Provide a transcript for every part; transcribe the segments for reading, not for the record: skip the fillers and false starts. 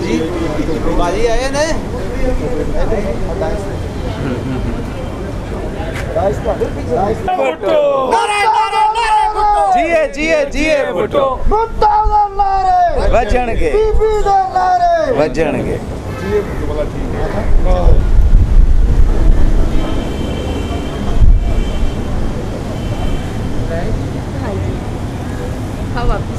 बाजी आए ने जिए जिए जिए भुट्टो वजणगे वजणगे हाँ वापस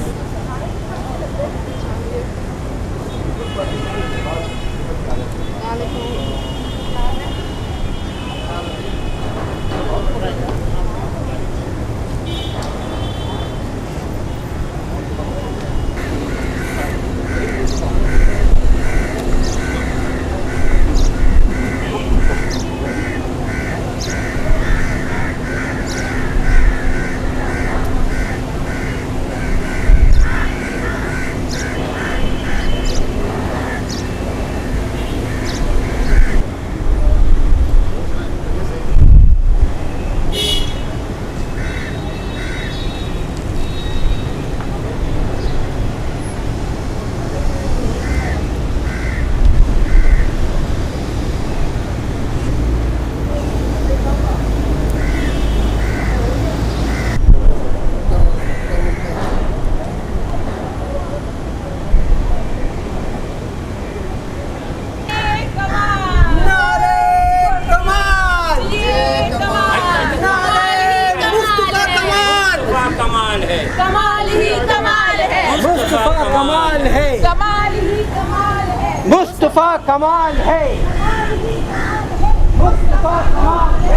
मुस्तफा कमाल है मुस्तफा कमाल है।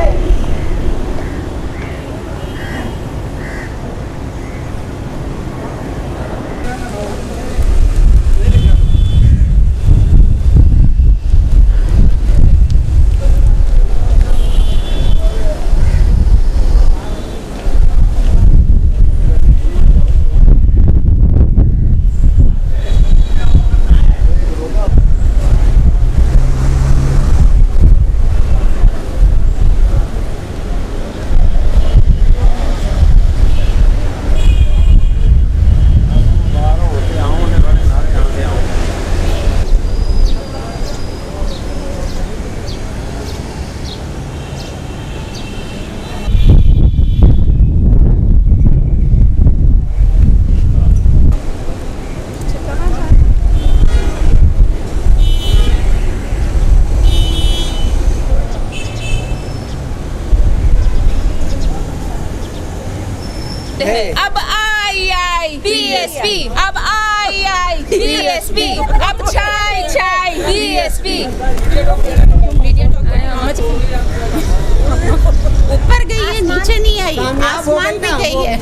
अब आई बीएसपी, अब आई बीएसपी, अब चाय बीएसपी। ऊपर गई है, नीचे नहीं आई, आसमान पे गई है,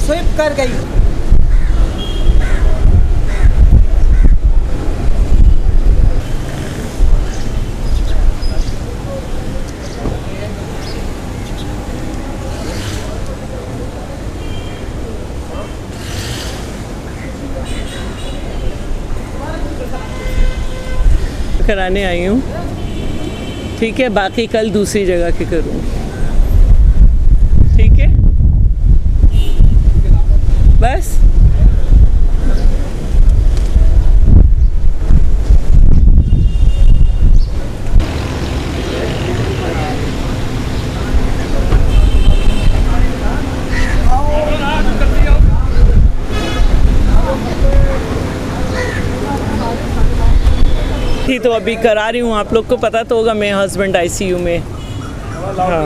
स्विप कर गई। कराने आई हूँ, ठीक है, बाकी कल दूसरी जगह की करूँ, ठीक है, बस। ही तो अभी करा रही हूँ, आप लोग को पता तो होगा, मेरे हस्बैंड आईसीयू में। हाँ।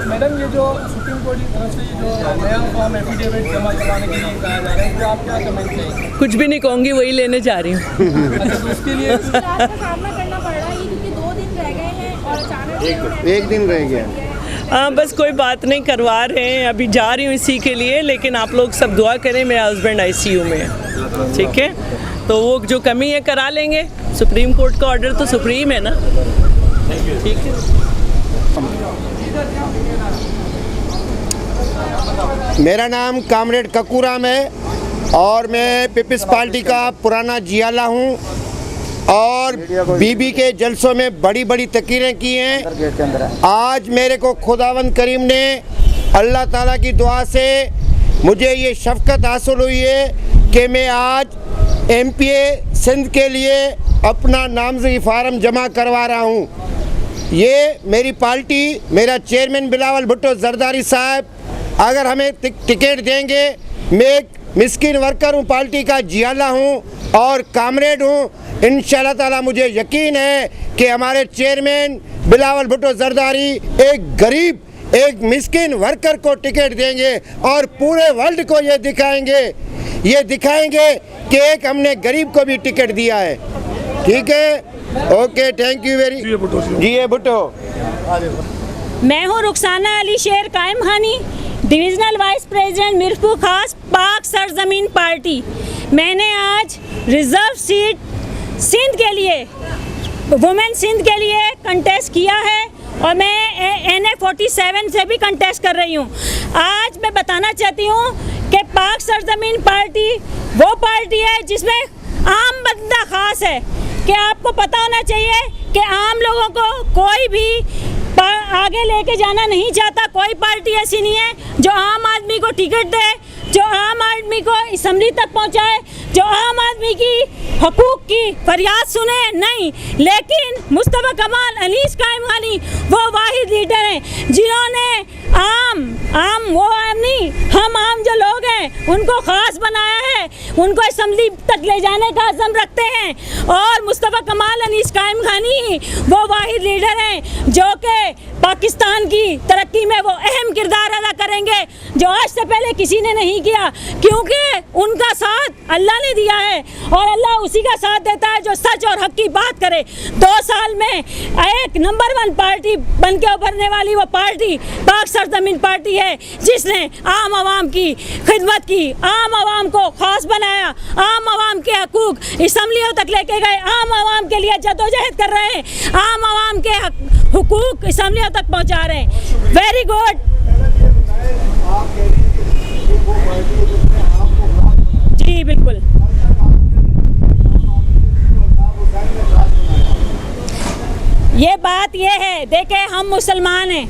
मैडम, ये जो सुप्रीम कोर्ट की तरफ से जो नया फॉर्म एफिडेविट जमा करवाने के लिए कहा जा रहा है, तो आप क्या कमेंट करेंगे? कुछ भी नहीं कहूँगी, वही लेने जा रही हूँ। अच्छा, तो उसके लिए सामना करना पड़ रहा है क्योंकि 2 दिन रह गए हैं और अचानक एक दिन रह गया। हाँ, बस कोई बात नहीं, करवा रहे हैं, अभी जा रही हूँ इसी के लिए, लेकिन आप लोग सब दुआ करें, मेरा हस्बैंड आईसीयू में है, ठीक है, तो वो जो कमी है करा लेंगे। सुप्रीम कोर्ट का ऑर्डर तो सुप्रीम है ना, ठीक है। मेरा नाम कामरेड ककूराम है और मैं पीपल्स पार्टी का पुराना जियाला हूँ और बीबी के जलसों में बड़ी बड़ी तकरीरें की हैं। आज मेरे को खुदावंद करीम ने अल्लाह ताला की दुआ से मुझे ये शफ़क़त हासिल हुई है कि मैं आज MPA सिंध के लिए अपना नामजदगी फार्म जमा करवा रहा हूँ। ये मेरी पार्टी, मेरा चेयरमैन बिलावल भुट्टो जरदारी साहब अगर हमें टिकट देंगे, मैं एक मिस्किन वर्कर हूँ, पार्टी का जियाला हूँ और कामरेड हूँ। इंशाल्लाह ताला मुझे यकीन है कि हमारे चेयरमैन बिलावल भुट्टो जरदारी एक गरीब, एक मिस्किन वर्कर को टिकट देंगे और पूरे वर्ल्ड को ये दिखाएंगे कि एक हमने गरीब को भी टिकट दिया है। ठीक है, ओके, थैंक यू वेरी। जी ये भुट्टो। मैं हूँ रुखसाना अली शेर कायम खानी, डिविजनल वाइस प्रेसिडेंट मिर्फू खास पाक सरजमीन पार्टी। मैंने आज रिजर्व सीट सिंध के लिए, वुमेन सिंध के लिए कंटेस्ट किया है और मैं NA47 से भी कंटेस्ट कर रही हूँ। आज मैं बताना चाहती हूँ कि पाक सरजमीन पार्टी वो पार्टी है जिसमें आम बंदा खास है, कि आपको पता होना चाहिए कि आम लोगों को कोई भी आगे लेके जाना नहीं चाहता। कोई पार्टी ऐसी नहीं है जो आम आदमी को टिकट दे, जो आम आदमी को असेंबली तक पहुंचाए, जो आम आदमी की हकूक की फरियाद सुने, नहीं। लेकिन मुस्तफ़ा कमाल अनीस कायम खानी वो वाहिद लीडर हैं जिन्होंने हम आम जो लोग हैं उनको खास बनाया है, उनको असेंबली तक ले जाने का अज़म रखते हैं। और मुस्तफ़ा कमाल अनीस कायम खानी वो वाहिद लीडर हैं जो कि पाकिस्तान की तरक्की में वो अहम किरदार अदा करेंगे जो आज से पहले किसी ने नहीं किया, क्योंकि उनका साथ अल्लाह ने दिया है और अल्लाह उसी का साथ देता है जो सच और हक की बात करे। 2 साल में एक नंबर 1 पार्टी बन के उभरने वाली वो पार्टी पाक सरजमीन पार्टी है जिसने आम आवाम की खिदमत की, आम आवाम को खास बनाया, आम आवाम के हकूक असम्बलियों तक लेके गए, आम आवाम के लिए जदोजहद कर रहे हैं, आम आवाम के हुकूक असम्बलियों तक पहुंचा रहे हैं। Very good. जी बिल्कुल। ये बात ये है, देखे हम मुसलमान हैं,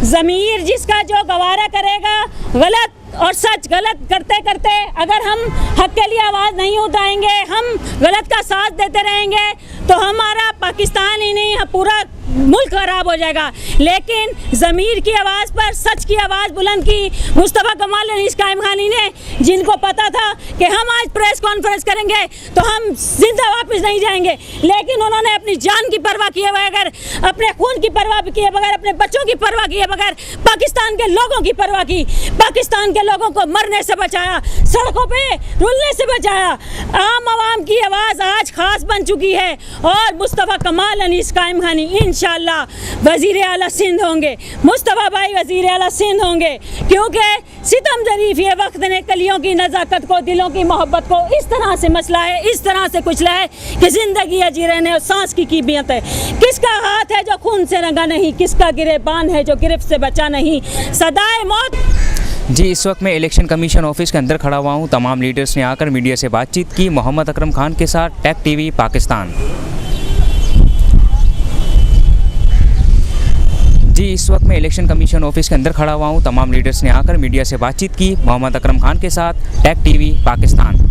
ज़मीर जिसका जो गवारा करेगा, गलत और सच गलत करते करते अगर हम हक के लिए आवाज़ नहीं उठाएंगे, हम गलत का साथ देते रहेंगे तो हमारा पाकिस्तान ही नहीं पूरा मुल्क खराब हो जाएगा। लेकिन ज़मीर की आवाज़ पर सच की आवाज़ बुलंद की मुस्तफ़ा कमाल अनीस कायम खानी ने, जिनको पता था कि हम आज प्रेस कॉन्फ्रेंस करेंगे तो हम जिंदा वापस नहीं जाएंगे, लेकिन उन्होंने अपनी जान की परवाह किए बगैर, अपने खून की परवाह किए बगैर, अपने बच्चों की परवाह किए बगैर पाकिस्तान के लोगों की परवाह की, पाकिस्तान के लोगों को मरने से बचाया, सड़कों पे रुलने से बचाया। आम आवाम की आवाज़ आज खास बन चुकी है और मुस्तफ़ा कमाल अनीस कायम खानी इंशाअल्लाह वज़ीर आला सिंध होंगे, मुस्तफ़ा भाई वज़ीर आला सिंध होंगे, क्योंकि सितम ज़रीफ़ ये वक्त ने कलियों की नज़ाकत को, दिलों की मोहब्बत को इस तरह से मसला है, इस तरह से कुचला है कि ज़िंदगी अजी रहने और सांस की कीमियत है। किसका हाथ है जो खून से रंगा नहीं, किसका गिरेबान है जो गिरफ्त से बचा नहीं, सदाए मौत। जी इस वक्त मैं इलेक्शन कमीशन ऑफिस के अंदर खड़ा हुआ हूँ। तमाम लीडर्स ने आकर मीडिया से बातचीत की। मोहम्मद अकरम खान के साथ टेक टीवी पाकिस्तान। जी इस वक्त मैं इलेक्शन कमीशन ऑफिस के अंदर खड़ा हुआ हूँ। तमाम लीडर्स ने आकर मीडिया से बातचीत की। मोहम्मद अकरम खान के साथ टेक टीवी पाकिस्तान।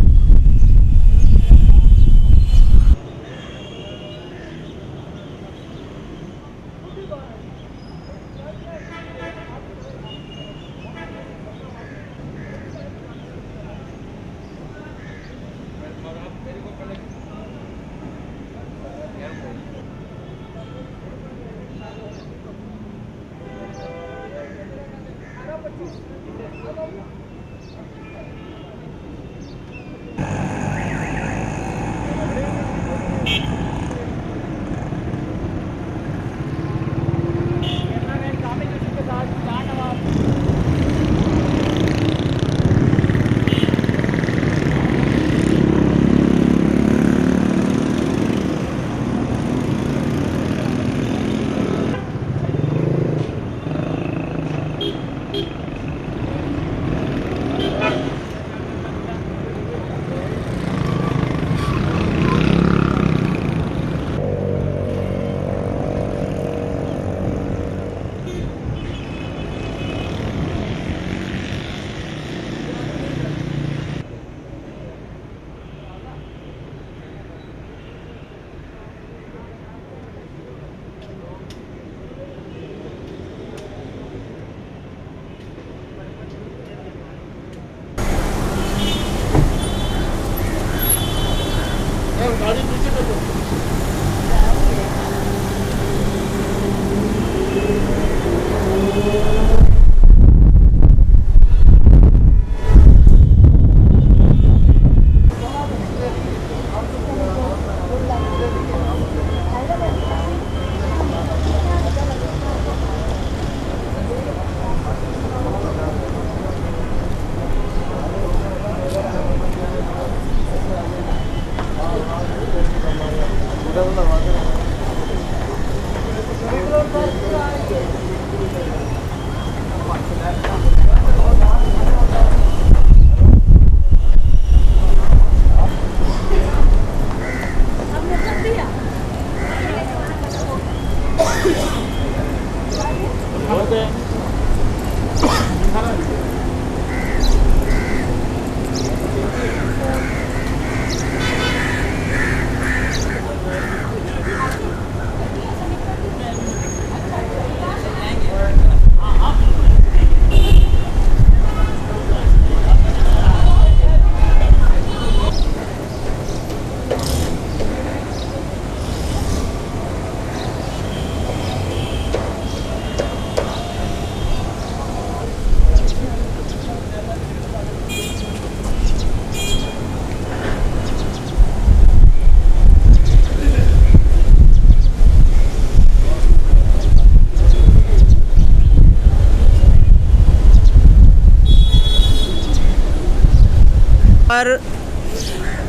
और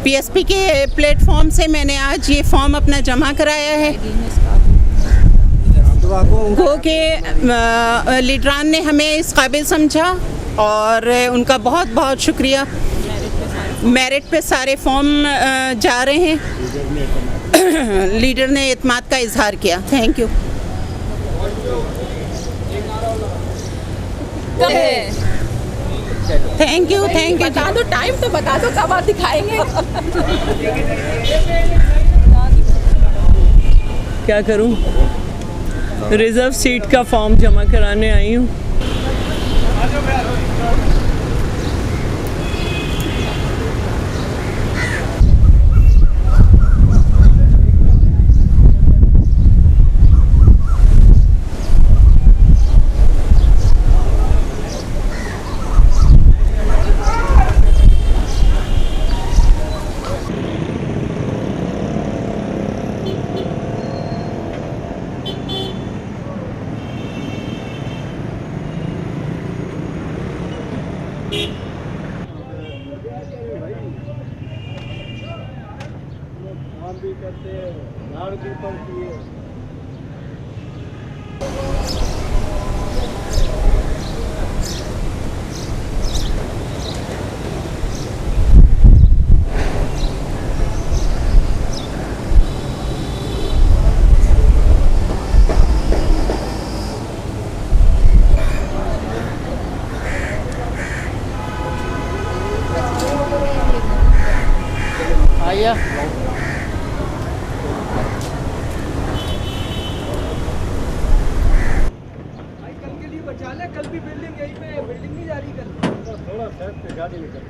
पीएसपी के प्लेटफॉर्म से मैंने आज ये फॉर्म अपना जमा कराया है। गो के लीडरान ने हमें इस काबिल समझा और उनका बहुत बहुत शुक्रिया। मेरिट पे सारे फॉर्म जा रहे हैं। लीडर ने एतमाद का इजहार किया। Thank you. थैंक यू बता दो टाइम तो बता दो कब आप दिखाएंगे। क्या करूं, रिजर्व सीट का फॉर्म जमा कराने आई हूं। कल भी बिल्डिंग यहीं पे, बिल्डिंग नहीं जा रही कल। थोड़ा साइड पे गाड़ी निकल।